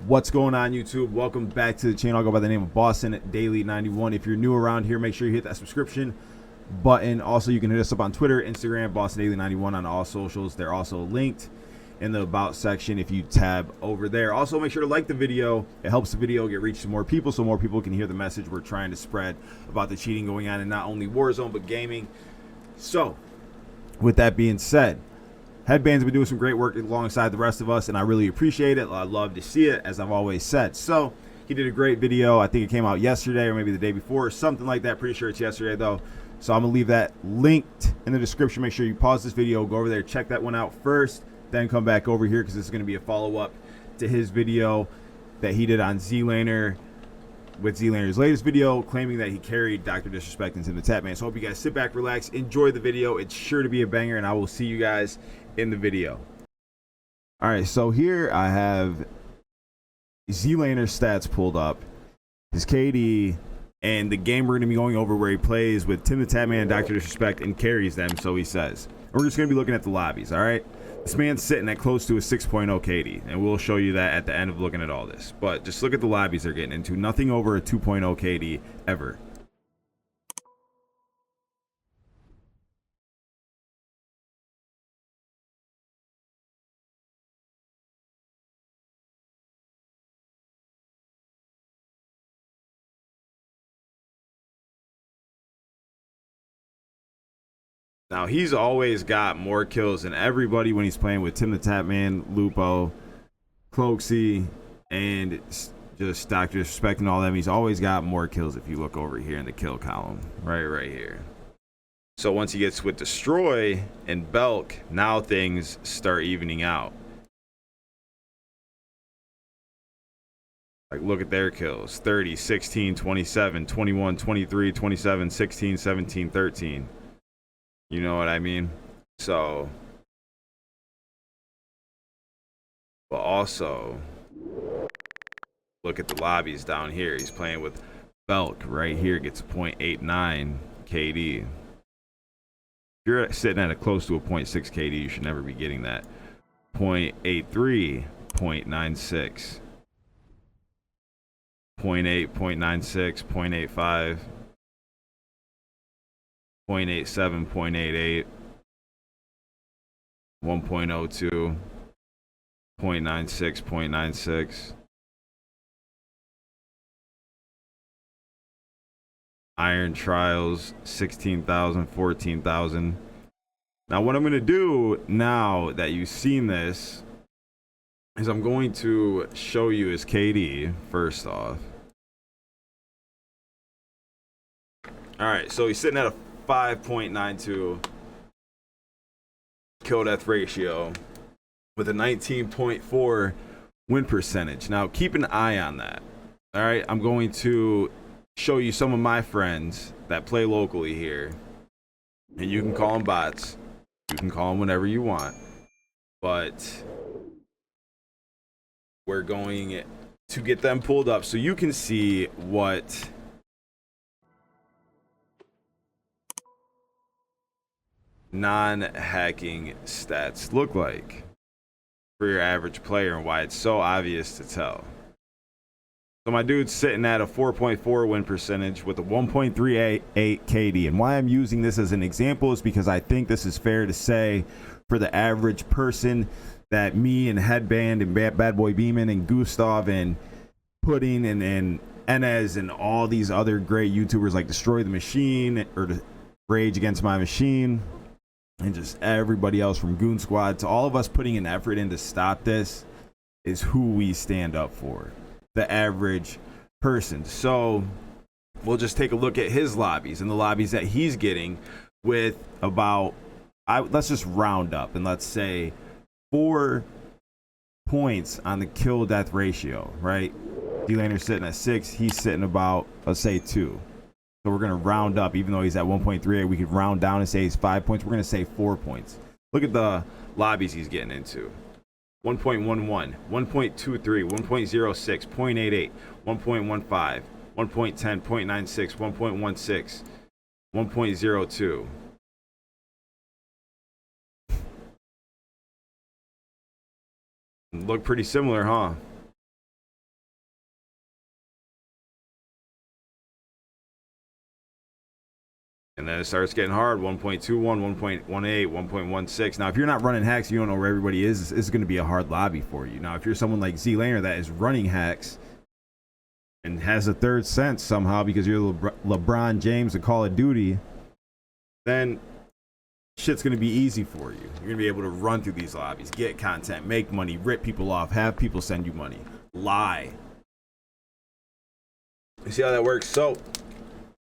What's going on, YouTube? Welcome back to the channel. I go by the name of Boston Daily 91. If you're new around here, make sure you hit that subscription button. Also, you can hit us up on Twitter, Instagram, Boston Daily 91 on all socials. They're also linked in the about section if you tab over there. Also, make sure to like the video. It helps the video get reached to more people so more people can hear the message we're trying to spread about the cheating going on in not only Warzone but gaming. So, with that being said, Headband's been doing some great work alongside the rest of us, and I really appreciate it. I love to see it, as I've always said. So he did a great video. I think it came out yesterday or maybe the day before, or something like that. Pretty sure it's yesterday, though. So I'm going to leave that linked in the description. Make sure you pause this video, go over there, check that one out first, then come back over here because this is going to be a follow-up to his video that he did on ZLaner, with ZLaner's latest video claiming that he carried DRDISRESPECT into the tap, man. So I hope you guys sit back, relax, enjoy the video. It's sure to be a banger, and I will see you guys in the video. All right, so here I have ZLaner stats pulled up, his KD, and the game we're going to be going over where he plays with Tim the Tatman and DRDISRESPECT and carries them, so he says. And we're just going to be looking at the lobbies, all right? This man's sitting at close to a 6.0 KD, and we'll show you that at the end of looking at all this. But just look at the lobbies they're getting into. Nothing over a 2.0 KD ever. Now, he's always got more kills than everybody when he's playing with Tim the Tatman, Lupo, Cloaksy, and just DRDISRESPECT and all them. He's always got more kills if you look over here in the kill column. Right here. So once he gets with Destroy and Belk, now things start evening out. Like, look at their kills. 30, 16, 27, 21, 23, 27, 16, 17, 13. You know what I mean? So, but also, look at the lobbies down here. He's playing with Belk right here, gets a 0.89 KD. If you're sitting at a close to a 0.6 KD, you should never be getting that. 0.83, 0.96, 0.8, 0.96, 0.85. 0.87, 0.88, 1.02, 0.96, 0.96. Iron Trials, 16,000, 14,000. Now, what I'm going to do now that you've seen this is I'm going to show you his KD first off. All right, so he's sitting at a 5.92 kill death ratio with a 19.4 win percentage. Now keep an eye on that. All right, I'm going to show you some of my friends that play locally here, and you can call them bots, you can call them whatever you want, but we're going to get them pulled up so you can see what non-hacking stats look like for your average player and why it's so obvious to tell. So my dude's sitting at a 4.4 win percentage with a 1.38 KD, and why I'm using this as an example is because I think this is fair to say for the average person that me and Headband and Bad Boy Beeman and Gustav and Pudding and Enes and all these other great YouTubers like Destroy the Machine or Rage Against My Machine and just everybody else from Goon Squad to all of us putting an effort in to stop this is who we stand up for, the average person. So we'll just take a look at his lobbies and the lobbies that he's getting with about, let's just round up and let's say 4 points on the kill death ratio, right? ZLaner's sitting at 6, he's sitting about, let's say 2. So we're going to round up, even though he's at 1.38, we could round down and say he's 5 points. We're going to say 4 points. Look at the lobbies he's getting into. 1.11, 1.23, 1.06, 0.88, 1.15, 1.10, 0.96, 1.16, 1.02. Look pretty similar, huh? And then it starts getting hard. 1.21, 1.18, 1.16. Now, if you're not running hacks, you don't know where everybody is. It's going to be a hard lobby for you. Now, if you're someone like ZLaner that is running hacks and has a third sense somehow because you're LeBron James of Call of Duty, then shit's going to be easy for you. You're going to be able to run through these lobbies, get content, make money, rip people off, have people send you money, lie. You see how that works? So,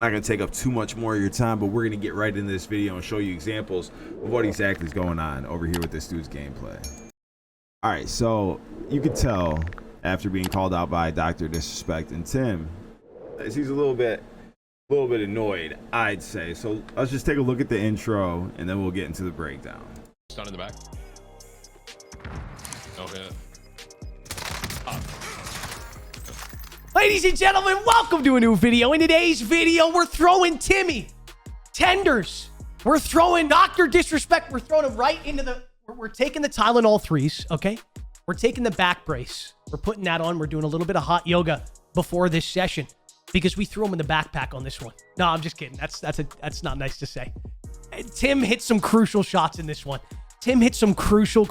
not going to take up too much more of your time, but we're going to get right into this video and show you examples of what exactly is going on over here with this dude's gameplay. All right, so you could tell after being called out by DRDISRESPECT and Tim, he's a little bit annoyed, I'd say. So let's just take a look at the intro and then we'll get into the breakdown. Stun in the back. Oh, yeah. Ladies and gentlemen, welcome to a new video. In today's video, we're throwing Timmy tenders. We're throwing DRDISRESPECT. We're throwing him right into the... We're taking the Tylenol 3s, okay? We're taking the back brace. We're putting that on. We're doing a little bit of hot yoga before this session because we threw him in the backpack on this one. No, I'm just kidding. That's not nice to say. Tim hit some crucial shots in this one. Tim hit some crucial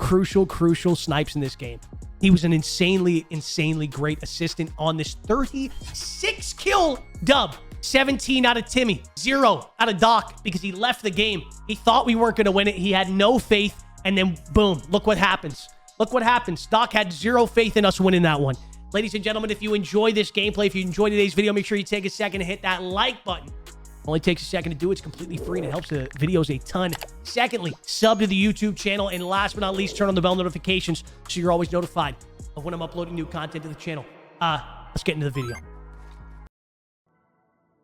snipes in this game. He was an insanely great assistant on this 36 kill dub. 17 out of Timmy, 0 out of Doc because he left the game. He thought we weren't going to win it. He had no faith. And then boom, look what happens. Look what happens. Doc had 0 faith in us winning that one. Ladies and gentlemen, if you enjoy this gameplay, if you enjoyed today's video, make sure you take a second to hit that like button. Only takes a second to do. It's completely free and it helps the videos a ton. Secondly, sub to the YouTube channel. And last but not least, turn on the bell notifications so you're always notified of when I'm uploading new content to the channel. Let's get into the video.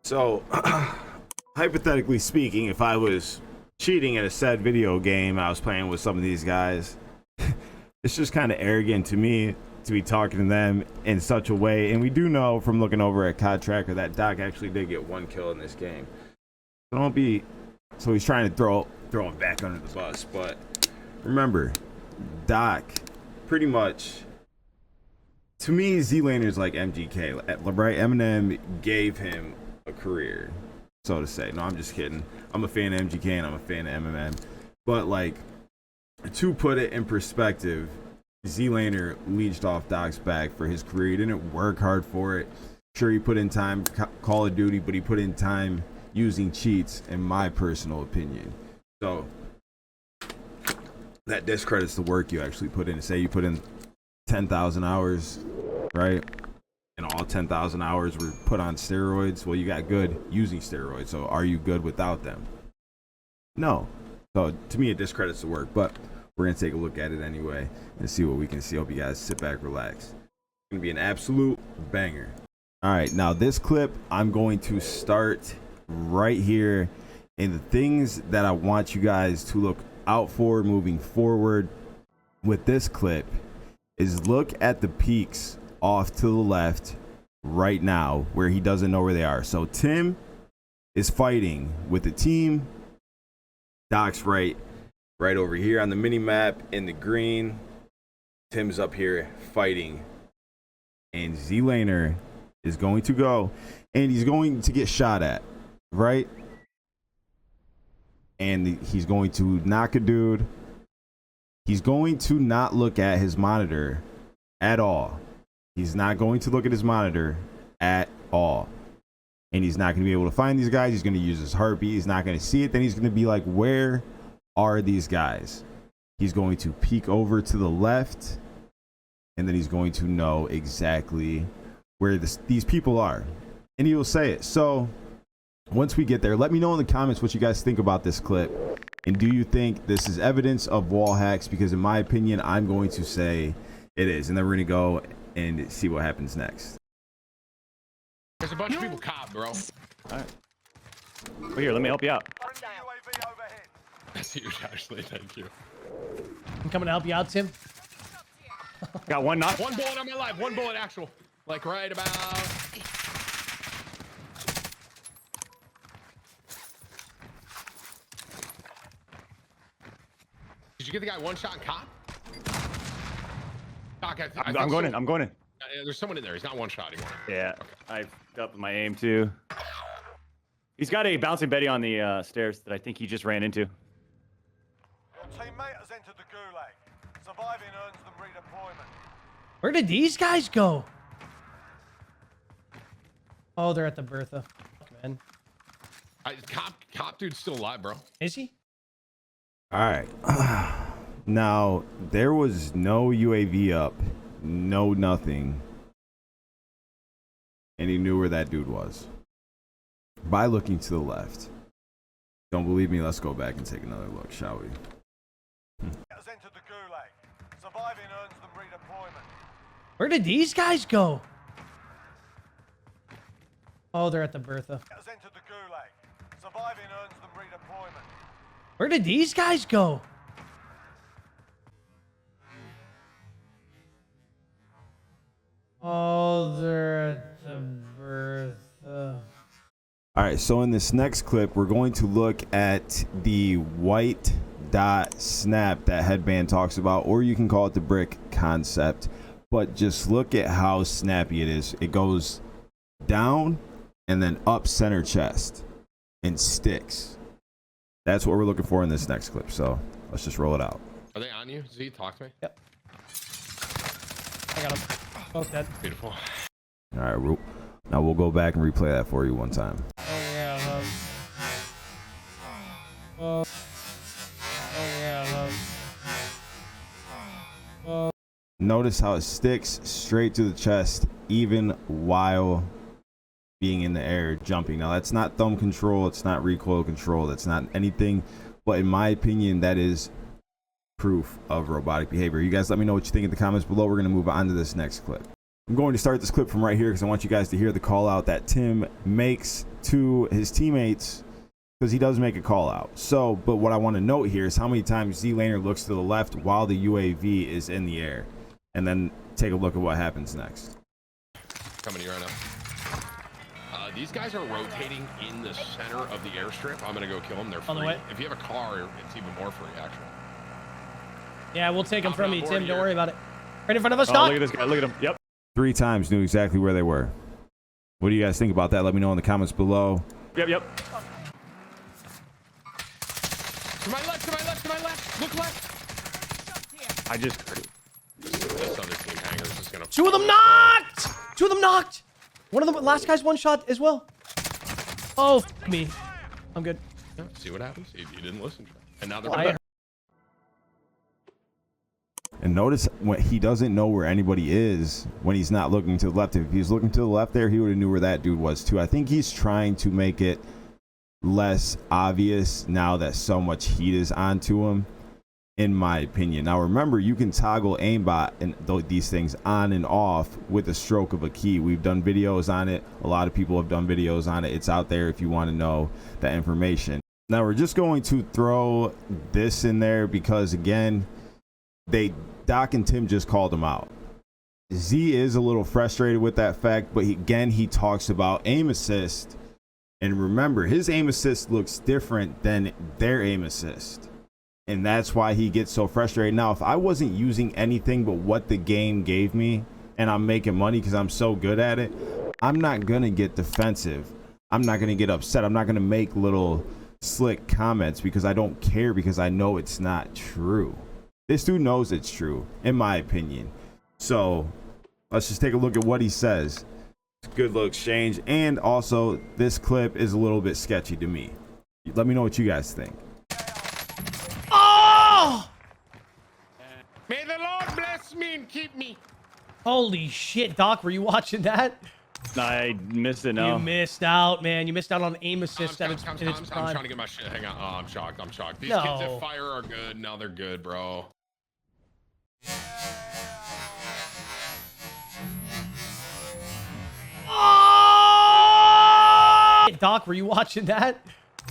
So, hypothetically speaking, if I was cheating at a said video game I was playing with some of these guys, it's just kind of arrogant to me to be talking to them in such a way. And we do know from looking over at COD Tracker that Doc actually did get 1 kill in this game. So don't be... So he's trying to throw him back under the bus. But remember, Doc pretty much... To me, ZLaner is like MGK, right? Eminem gave him a career, so to say. No, I'm just kidding. I'm a fan of MGK and I'm a fan of Eminem. But like, to put it in perspective, ZLaner leached off Doc's back for his career. He didn't work hard for it. Sure, he put in time Call of Duty, but he put in time using cheats, in my personal opinion. So that discredits the work you actually put in. Say you put in 10,000 hours, right? And all 10,000 hours were put on steroids. Well, you got good using steroids. So are you good without them? No. So to me, it discredits the work, but we're going to take a look at it anyway and see what we can see. Hope you guys sit back, relax. It's going to be an absolute banger. All right. Now this clip, I'm going to start right here. And the things that I want you guys to look out for moving forward with this clip is look at the peaks off to the left right now where he doesn't know where they are. So Tim is fighting with the team. Doc's right over here on the mini map in the green. Tim's up here fighting, and ZLaner is going to go and he's going to get shot at, right? And he's going to knock a dude. He's going to not look at his monitor at all. He's not going to look at his monitor at all. And he's not going to be able to find these guys. He's going to use his heartbeat. He's not going to see it. Then he's going to be like, where are these guys? He's going to peek over to the left. And then he's going to know exactly where these people are. And he will say it. So once we get there, let me know in the comments what you guys think about this clip. And do you think this is evidence of wall hacks? Because in my opinion, I'm going to say it is. And then we're going to go and see what happens next. There's a bunch of people cop, bro. All right. Well, here, let me help you out. That's huge, actually. Thank you. I'm coming to help you out, Tim. Got one knock. One bullet on my life. One bullet actual. Like right about... Did you get the guy one shot and cop? Doc, I'm going in. I'm going in. There's someone in there. He's not one shot anymore. Yeah, okay. I've got my aim too. He's got a bouncing Betty on the stairs that I think he just ran into. Your teammate has entered the gulag. Surviving earns them redeployment. Where did these guys go? Oh, they're at the Bertha. Fuck, man. Cop dude's still alive, bro. Is he? All right. Now, there was no UAV up, no nothing. And he knew where that dude was by looking to the left. Don't believe me? Let's go back and take another look, shall we? Has entered the gulag. Surviving earns them redeployment. Where did these guys go? Oh, they're at the Bertha. Has entered the gulag. Surviving earns them redeployment. Where did these guys go? Oh, they're at the Bertha. All right, so in this next clip, we're going to look at the white dot snap that Headband talks about, or you can call it the brick concept. But just look at how snappy it is. It goes down and then up center chest and sticks. That's what we're looking for in this next clip. So let's just roll it out. Are they on you? Z, talk to me. Yep. I got him. Both dead. Beautiful. All right, now we'll go back and replay that for you one time. Oh, yeah, love. Oh, yeah, love. Notice how it sticks straight to the chest, even while being in the air, jumping. Now, that's not thumb control. It's not recoil control. That's not anything. But in my opinion, that is proof of robotic behavior. You guys let me know what you think in the comments below. We're going to move on to this next clip. I'm going to start this clip from right here because I want you guys to hear the call out that Tim makes to his teammates, because he does make a call out. So, but what I want to note here is how many times ZLaner looks to the left while the UAV is in the air. And then take a look at what happens next. Coming to you right now. These guys are rotating in the center of the airstrip. I'm gonna go kill them. They're free. On the way. If you have a car, it's even more free, actually. Yeah, we'll take him from you, board Tim. Don't here. worry about it. Right in front of us, Oh, Doc. look at this guy. Look at him. Yep. 3 times, knew exactly where they were. What do you guys think about that? Let me know in the comments below. Yep. To my left, to my left, to my left. Look left. I just... This other team hanger is just gonna. 2 of them knocked! 2 of them knocked! One of the last guy's one shot as well. Oh, f me. I'm good. Yeah, see what happens. You didn't listen. And now they're. Well, And notice when he doesn't know where anybody is when he's not looking to the left. If he was looking to the left there, he would have knew where that dude was too. I think he's trying to make it less obvious now that so much heat is onto him, in my opinion. Now remember, you can toggle aimbot and these things on and off with a stroke of a key. We've done videos on it. A lot of people have done videos on it. It's out there if you want to know that information. Now we're just going to throw this in there because, again, Doc and Tim just called him out. Z is a little frustrated with that fact, but he talks about aim assist. And remember, his aim assist looks different than their aim assist. And that's why he gets so frustrated. Now, if I wasn't using anything but what the game gave me and I'm making money because I'm so good at it, I'm not going to get defensive. I'm not going to get upset. I'm not going to make little slick comments because I don't care, because I know it's not true. This dude knows it's true, in my opinion. So let's just take a look at what he says. It's a good little exchange. And also, this clip is a little bit sketchy to me. Let me know what you guys think. Oh! May the Lord bless me and keep me. Holy shit, Doc. Were you watching that? I missed it now. You missed out, man. You missed out on aim assist I'm in its trying prime. to get my shit. Hang on. Oh, I'm shocked. I'm shocked. These No. kids that fire are good. Now they're good, bro. Oh! Doc, were you watching that?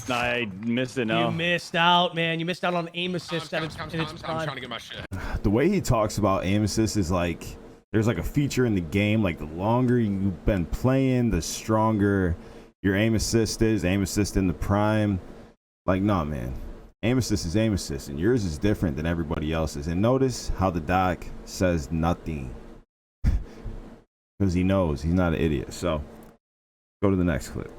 I missed it now. You missed out, man. You missed out on aim assist in its I'm prime. trying to get my shit. The way he talks about aim assist is like there's like a feature in the game, like the longer you've been playing, the stronger your aim assist is. Aim assist in the prime. Like, no, man. Aim assist is aim assist, and yours is different than everybody else's. And notice how the doc says nothing. Because he knows he's not an idiot. So go to the next clip.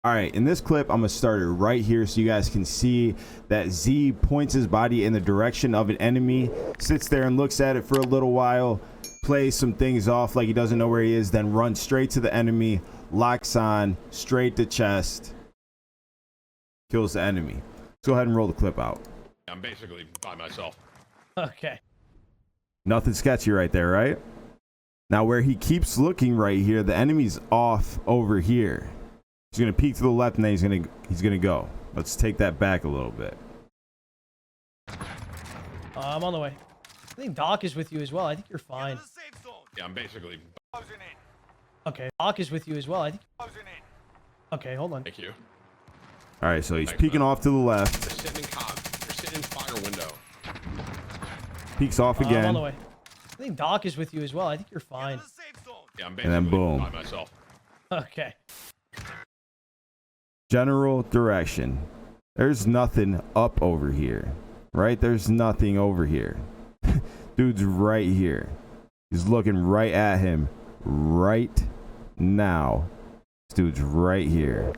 All right, in this clip, I'm gonna start it right here so you guys can see that Z points his body in the direction of an enemy, sits there and looks at it for a little while, plays some things off like he doesn't know where he is, then runs straight to the enemy, locks on, straight to chest, kills the enemy. Let's go ahead and roll the clip out. I'm basically by myself. Okay. Nothing sketchy right there, right? Now where he keeps looking right here, the enemy's off over here. He's gonna peek to the left and then he's gonna go. Let's take that back a little bit. I'm on the way. I think Doc is with you as well. I think you're fine. Yeah, I'm basically. Closing in. Okay. Doc is with you as well. I think. Closing in. Okay, hold on. Thank you. All right, so he's Thanks, peeking man. off to the left, They're sitting in cog. They're sitting in fire window. peeks off I'm on the again, way. I think Doc is with you as well. I think you're fine. Yeah, I'm and basically then boom. by myself. Okay. General direction. There's nothing up over here, right? There's nothing over here. Dude's right here. He's looking right at him right now. This dude's right here.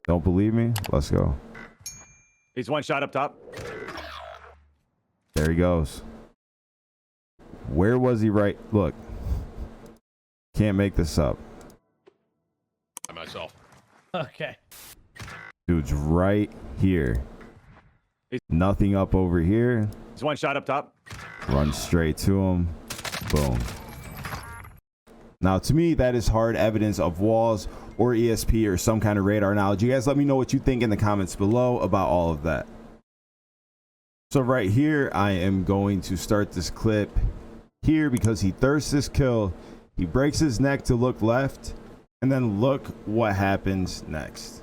Don't believe me? Let's go. He's one shot up top. There he goes. Where was he right? Look. Can't make this up. By myself. Okay. Dude's right here. Nothing up over here. He's one shot up top. Run straight to him. Boom. Now, to me, that is hard evidence of walls or ESP or some kind of radar knowledge. You guys let me know what you think in the comments below about all of that. So right here, I am going to start this clip here because he thirsts this kill. He breaks his neck to look left, and then look what happens next.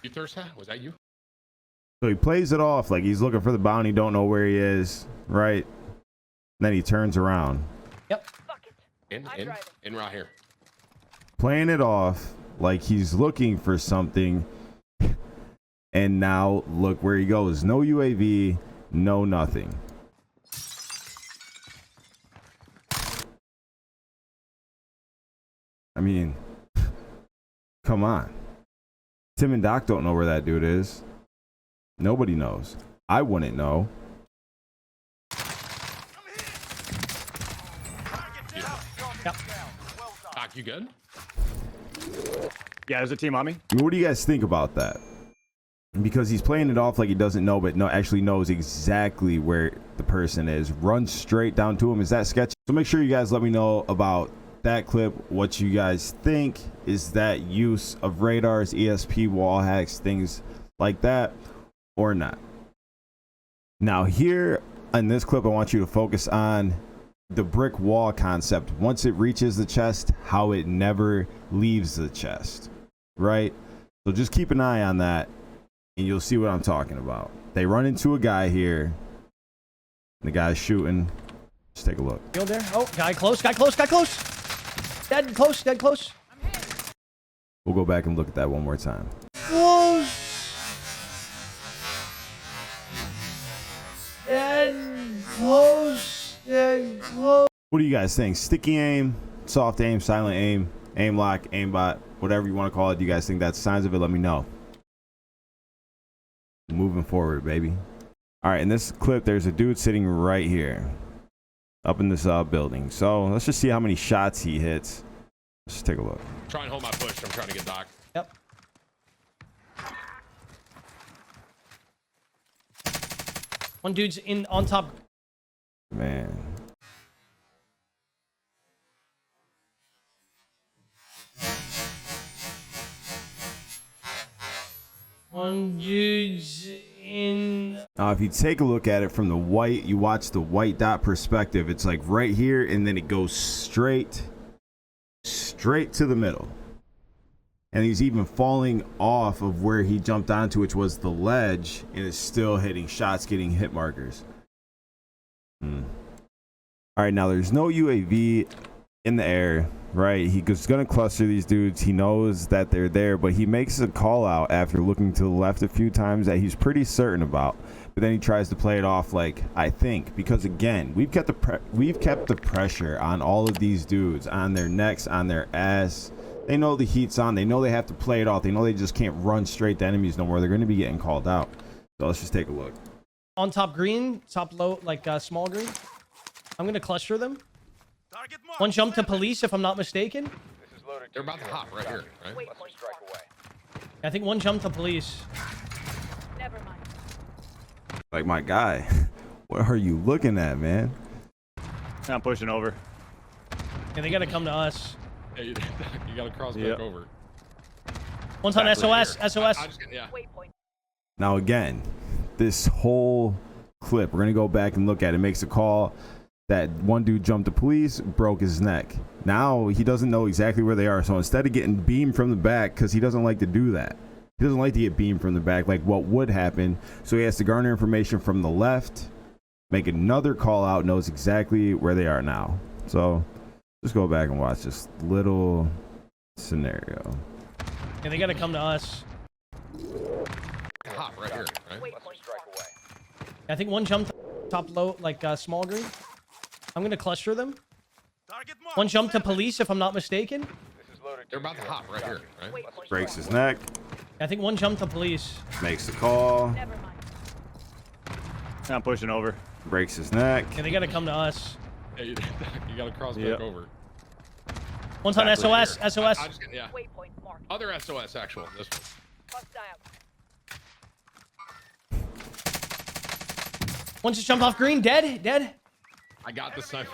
You thirst? Was that you? So he plays it off like he's looking for the bounty, don't know where he is, right? And then he turns around. Yep. In right here. Playing it off like he's looking for something. And now look where he goes. No UAV, no nothing. I mean, come on. Tim and Doc don't know where that dude is. Nobody knows. I wouldn't know. Doc, you good? Yeah, there's a team on me. I mean, what do you guys think about that? Because he's playing it off like he doesn't know, but no, actually knows exactly where the person is. Runs straight down to him. Is that sketchy? So make sure you guys let me know about that clip, what you guys think. Is that use of radars, ESP, wall hacks, things like that, or not? Now here in this clip, I want you to focus on the brick wall concept. Once it reaches the chest, how it never leaves the chest, right? So just keep an eye on that and you'll see what I'm talking about. They run into a guy here. The guy's shooting. Just take a look. You there? Oh, guy close, guy close, guy close. Dead close, dead close. We'll go back and look at that one more time. Close. Dead close, dead close. What do you guys think? Sticky aim, soft aim, silent aim, aim lock, aimbot, whatever you want to call it. Do you guys think that's signs of it? Let me know. Moving forward, baby. All right, in this clip, there's a dude sitting right here up in this building. So let's just see how many shots he hits. Let's take a look. Try and hold my push. I'm trying to get Doc. Yep. One dude's in on top. Man. One dude's in. Now, if you take a look at it from the white, you watch the white dot perspective. It's like right here, and then it goes straight to the middle. And he's even falling off of where he jumped onto, which was the ledge, and is still hitting shots, getting hit markers. All right, now there's no UAV in the air, right? He's gonna cluster these dudes. He knows that they're there, but he makes a call out after looking to the left a few times that he's pretty certain about. But then he tries to play it off like, I think, because again, we've kept the pressure on all of these dudes, on their necks, on their ass. They know the heat's on. They know they have to play it off. They know they just can't run straight to enemies no more. They're going to be getting called out. So let's just take a look. On top green, top low, like small green. I'm gonna cluster them. One jump to police, if I'm not mistaken. They're about to hop right here, right? I think one jump to police. Never mind. Like, my guy, what are you looking at, man? I'm pushing over. Yeah, they gotta come to us. Yeah, you gotta cross back Yep. over. One's on SOS. SOS. Yeah. Waypoint. Now, again, this whole clip, we're going to go back and look at it. Makes a call that one dude jumped the police, broke his neck. Now he doesn't know exactly where they are. So instead of getting beamed from the back, because he doesn't like to do that, he doesn't like to get beamed from the back like what would happen. So he has to garner information from the left, make another call out, knows exactly where they are now. So just go back and watch this little scenario. Yeah, they gotta come to us. Hop right here, right? I think one jump to top low, like small green. I'm gonna cluster them. One jump to police, if I'm not mistaken. They're about to hop right here, right? Breaks his neck, I think one jump to police. makes the call, Never mind. I'm pushing over. breaks his neck. Yeah, they gotta come to us. Yeah, you gotta cross Yep. back over. One's on Back right SOS. here. SOS. Yeah. Waypoint marked. Other SOS actual. This one. Hostile. One just jumped off green. Dead. Dead. I got the sniper.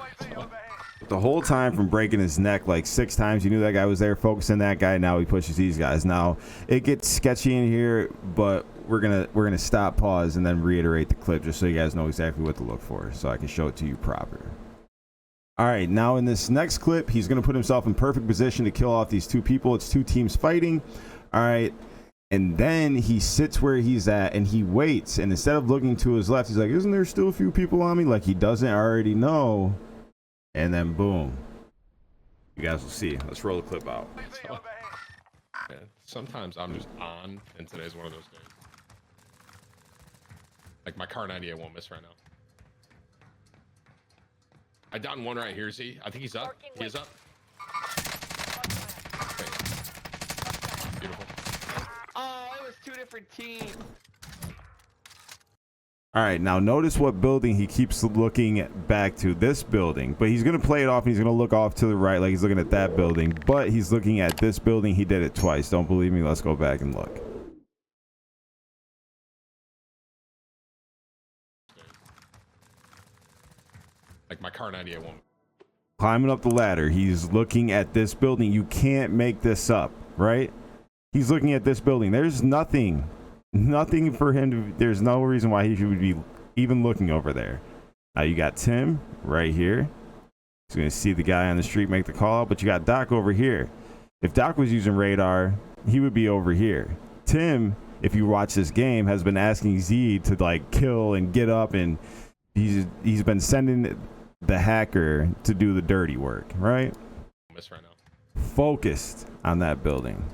The whole time from breaking his neck like 6 times, you knew that guy was there, focusing that guy. Now he pushes these guys. Now it gets sketchy in here, but we're gonna stop, pause, and then reiterate the clip just so you guys know exactly what to look for, so I can show it to you proper. All right, now in this next clip, he's gonna put himself in perfect position to kill off these 2 people. It's 2 teams fighting. All right. And then he sits where he's at and he waits. And instead of looking to his left, he's like, isn't there still a few people on me? Like he doesn't already know. And then boom. You guys will see. Let's roll the clip out. Man, sometimes I'm just on, and today's one of those days. Like my car 98 won't miss right now. I downed one right here, Z. I think he's up. He is up. Okay. Beautiful. Oh, it was 2 different teams. All right, now notice what building he keeps looking back to. This building. But he's going to play it off and he's going to look off to the right like he's looking at that building. But he's looking at this building. He did it twice. Don't believe me? Let's go back and look. Like my car 98 won't. Climbing up the ladder. He's looking at this building. You can't make this up, right? He's looking at this building. There's nothing for him to, there's no reason why he should be even looking over there. Now you got Tim right here. He's going to see the guy on the street make the call, but you got Doc over here. If Doc was using radar, he would be over here. Tim, if you watch this game, has been asking Z to like kill and get up, and he's been sending the hacker to do the dirty work, right? Miss right now. Focused on that building.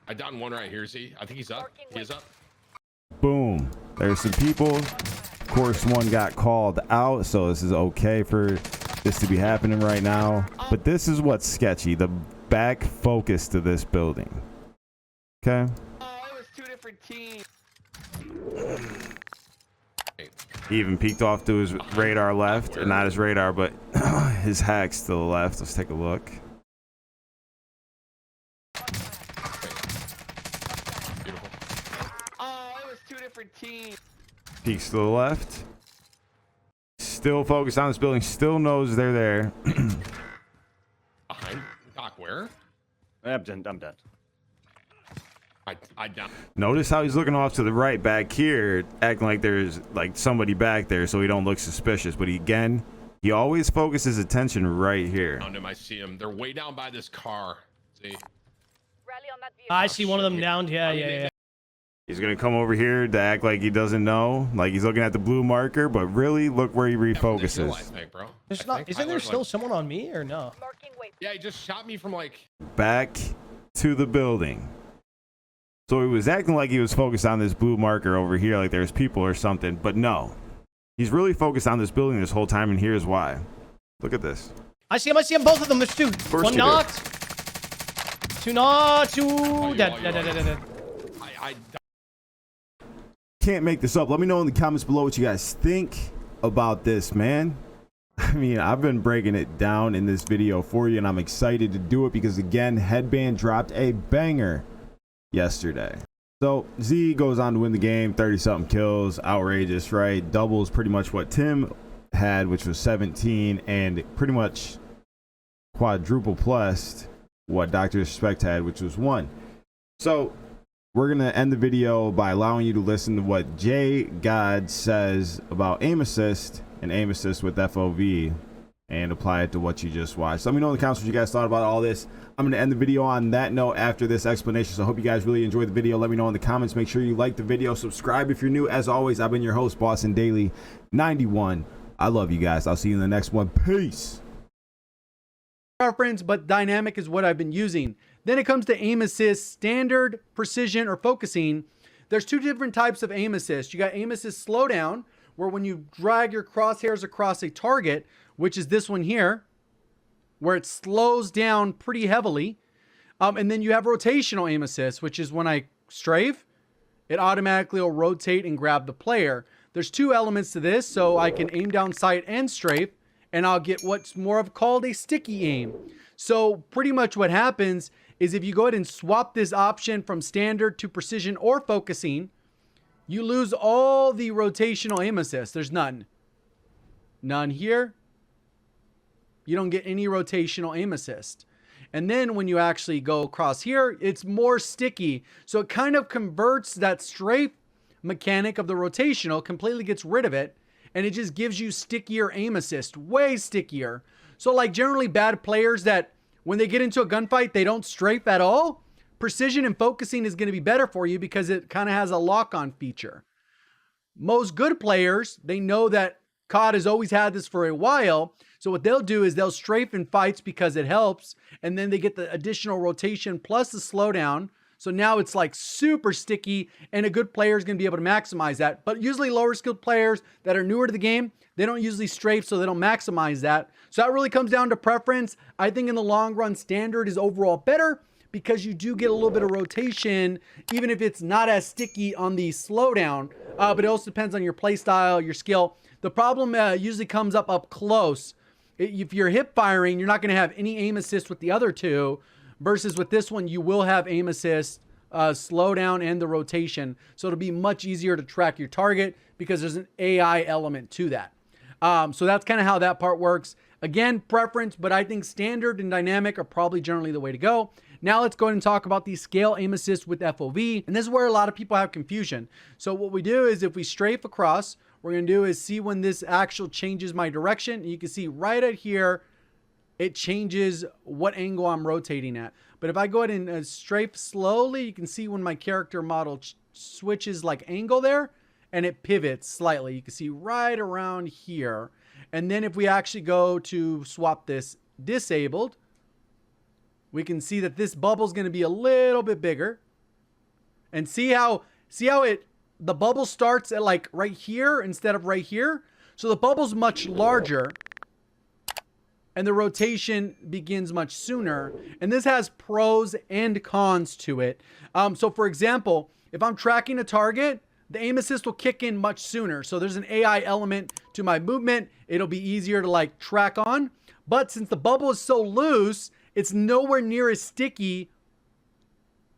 I downed one right here, Z. I think he's up. He is up. Boom. There's some people. Of course, one got called out, so this is okay for this to be happening right now. But this is what's sketchy. The back focus to this building. Okay? Oh, it was 2 different teams. He even peeked off to his radar left. Or not his radar, but his hacks to the left. Let's take a look. Beautiful. Oh, it was 2 different teams. Peeks to the left. Still focused on this building. Still knows they're there. Behind Doc, where? I'm dead. I down. Notice how he's looking off to the right back here, acting like there's like somebody back there so he don't look suspicious. But he always focuses attention right here. Found him. I see him. They're way down by this car. See? Rally on that vehicle. I see one of them downed. Yeah. He's going to come over here to act like he doesn't know, like he's looking at the blue marker, but really look where he refocuses. I think, bro. There's I not. think Isn't there Tyler, still like- someone on me or no? Marking waypoint. Yeah, he just shot me from like. Back to the building. So he was acting like he was focused on this blue marker over here, like there's people or something, but no. He's really focused on this building this whole time, and here's why. Look at this. I see him, both of them. There's two. First One you knocked. Two knocked. Two dead. Dead. I Can't make this up. Let me know in the comments below what you guys think about this, man. I mean, I've been breaking it down in this video for you, and I'm excited to do it because, again, Headband dropped a banger yesterday. So Z goes on to win the game, 30-something kills, outrageous, right? Doubles pretty much what Tim had, which was 17, and pretty much quadruple plus what DRDISRESPECT had, which was 1. So we're gonna end the video by allowing you to listen to what JGOD says about aim assist and aim assist with FOV and apply it to what you just watched. Let me know in the comments what you guys thought about all this. I'm going to end the video on that note after this explanation, so I hope you guys really enjoyed the video. Let me know in the comments. Make sure you like the video, subscribe if you're new. As always, I've been your host, Boston Daily 91. I love you guys. I'll see you in the next one. Peace. Preference, but dynamic is what I've been using. Then it comes to aim assist, standard, precision, or focusing. There's two different types of aim assist. You got aim assist slowdown, where when you drag your crosshairs across a target, which is this one here, where it slows down pretty heavily. And then you have rotational aim assist, which is when I strafe, it automatically will rotate and grab the player. There's two elements to this, so I can aim down sight and strafe, and I'll get what's more of called a sticky aim. So pretty much what happens is if you go ahead and swap this option from standard to precision or focusing, you lose all the rotational aim assist. There's none. None here. You don't get any rotational aim assist. And then when you actually go across here, it's more sticky. So it kind of converts that strafe mechanic of the rotational, completely gets rid of it, and it just gives you stickier aim assist, way stickier. So like generally bad players that when they get into a gunfight, they don't strafe at all, precision and focusing is going to be better for you because it kind of has a lock-on feature. Most good players, they know that COD has always had this for a while. So what they'll do is they'll strafe in fights because it helps. And then they get the additional rotation plus the slowdown. So now it's like super sticky, and a good player is going to be able to maximize that. But usually lower skilled players that are newer to the game, they don't usually strafe, so they don't maximize that. So that really comes down to preference. I think in the long run, standard is overall better because you do get a little bit of rotation, even if it's not as sticky on the slowdown. But it also depends on your play style, your skill. The problem usually comes up close. If you're hip firing, you're not going to have any aim assist with the other two, versus with this one, you will have aim assist, slowdown, and the rotation. So it'll be much easier to track your target because there's an AI element to that. So that's kind of how that part works. Again, preference, but I think standard and dynamic are probably generally the way to go. Now let's go ahead and talk about the scale aim assist with FOV. And this is where a lot of people have confusion. So what we do is if we strafe across, what we're going to do is see when this actual changes my direction. You can see right at here, it changes what angle I'm rotating at. But if I go ahead and strafe slowly, you can see when my character model switches like angle there, and it pivots slightly. You can see right around here. And then if we actually go to swap this disabled, we can see that this bubble is going to be a little bit bigger. And see how the bubble starts at like right here instead of right here. So the bubble's much larger and the rotation begins much sooner. And this has pros and cons to it. So for example, if I'm tracking a target, the aim assist will kick in much sooner. So there's an AI element to my movement. It'll be easier to like track on. But since the bubble is so loose, it's nowhere near as sticky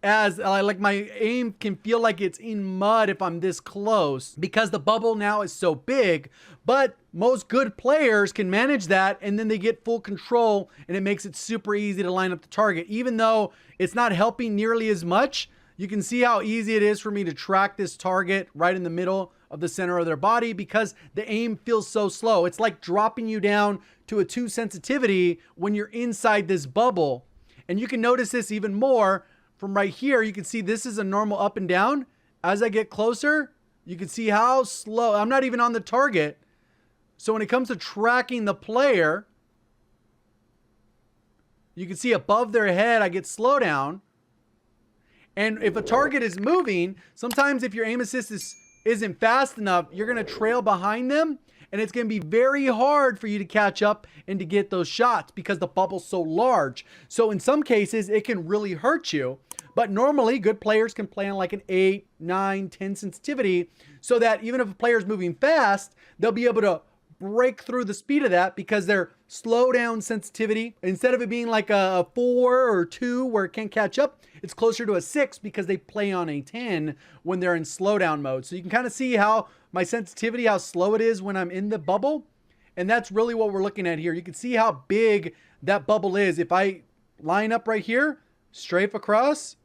as like my aim can feel like it's in mud if I'm this close because the bubble now is so big. But most good players can manage that, and then they get full control, and it makes it super easy to line up the target. Even though it's not helping nearly as much, you can see how easy it is for me to track this target right in the middle of the center of their body because the aim feels so slow. It's like dropping you down to a 2 sensitivity when you're inside this bubble. And you can notice this even more from right here. You can see this is a normal up and down. As I get closer, you can see how slow. I'm not even on the target. So when it comes to tracking the player, you can see above their head, I get slow down. And if a target is moving, sometimes if your aim assist isn't fast enough, you're going to trail behind them. And it's going to be very hard for you to catch up and to get those shots because the bubble's so large. So in some cases, it can really hurt you. But normally, good players can play on like an 8, 9, 10 sensitivity so that even if a player's moving fast, they'll be able to break through the speed of that because their slow down sensitivity, instead of it being like a 4 or 2 where it can't catch up, it's closer to a 6 because they play on a 10 when they're in slowdown mode. So you can kind of see how my sensitivity, how slow it is when I'm in the bubble. And that's really what we're looking at here. You can see how big that bubble is. If I line up right here, strafe across,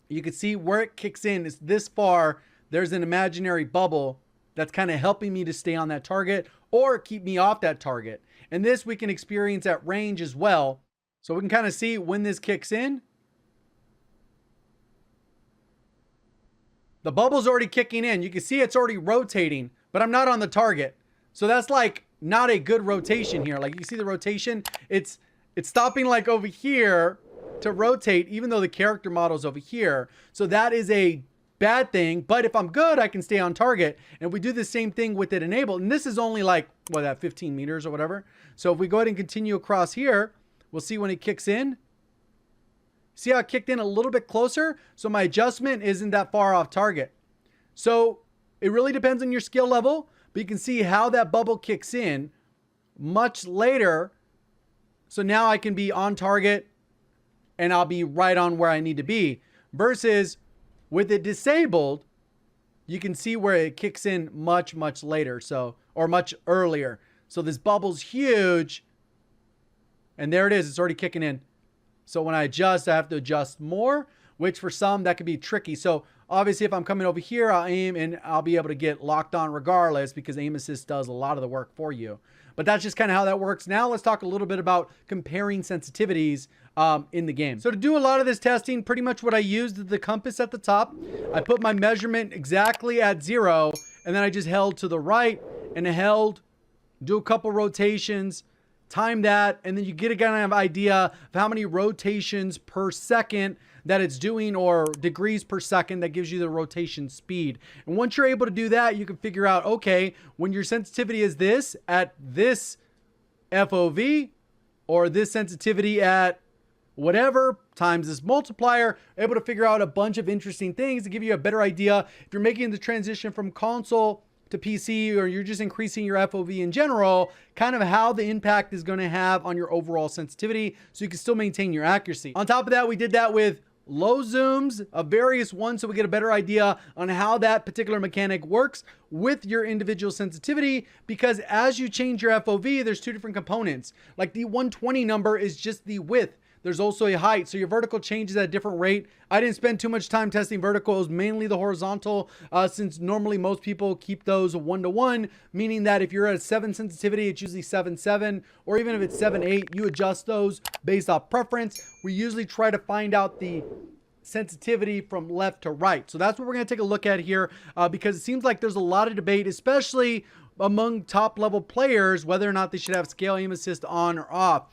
you can see where it kicks in. It's this far. There's an imaginary bubble that's kind of helping me to stay on that target or keep me off that target. And this we can experience at range as well. So we can kind of see when this kicks in. The bubble's already kicking in. You can see it's already rotating, but I'm not on the target. So that's like not a good rotation here. Like you see the rotation, it's stopping like over here to rotate, even though the character model's over here. So that is a bad thing. But if I'm good, I can stay on target. And we do the same thing with it enabled. And this is only like, what, that 15 meters or whatever. So if we go ahead and continue across here, we'll see when it kicks in. See how it kicked in a little bit closer? So my adjustment isn't that far off target. So it really depends on your skill level, but you can see how that bubble kicks in much later. So now I can be on target and I'll be right on where I need to be. Versus with it disabled, you can see where it kicks in much, much later. So, or much earlier. So this bubble's huge. And there it is. It's already kicking in. So when I adjust, I have to adjust more, which for some, that could be tricky. So obviously, if I'm coming over here, I'll aim and I'll be able to get locked on regardless because aim assist does a lot of the work for you. But that's just kind of how that works. Now let's talk a little bit about comparing sensitivities in the game. So to do a lot of this testing, pretty much what I used is the compass at the top. I put my measurement exactly at 0, and then I just held to the right and held, do a couple rotations, time that, and then you get a kind of idea of how many rotations per second that it's doing, or degrees per second. That gives you the rotation speed. And once you're able to do that, you can figure out, okay, when your sensitivity is this at this FOV, or this sensitivity at whatever times this multiplier, able to figure out a bunch of interesting things to give you a better idea if you're making the transition from console to PC, or you're just increasing your FOV in general, kind of how the impact is going to have on your overall sensitivity so you can still maintain your accuracy. On top of that, we did that with low zooms of various ones so we get a better idea on how that particular mechanic works with your individual sensitivity, because as you change your FOV, there's two different components. Like the 120 number is just the width. There's also a height. So your vertical changes at a different rate. I didn't spend too much time testing vertical. It was mainly the horizontal, since normally most people keep those 1-to-1, meaning that if you're at a 7 sensitivity, it's usually 7.7, or even if it's 7.8, you adjust those based off preference. We usually try to find out the sensitivity from left to right. So that's what we're going to take a look at here, because it seems like there's a lot of debate, especially among top level players, whether or not they should have scale aim assist on or off.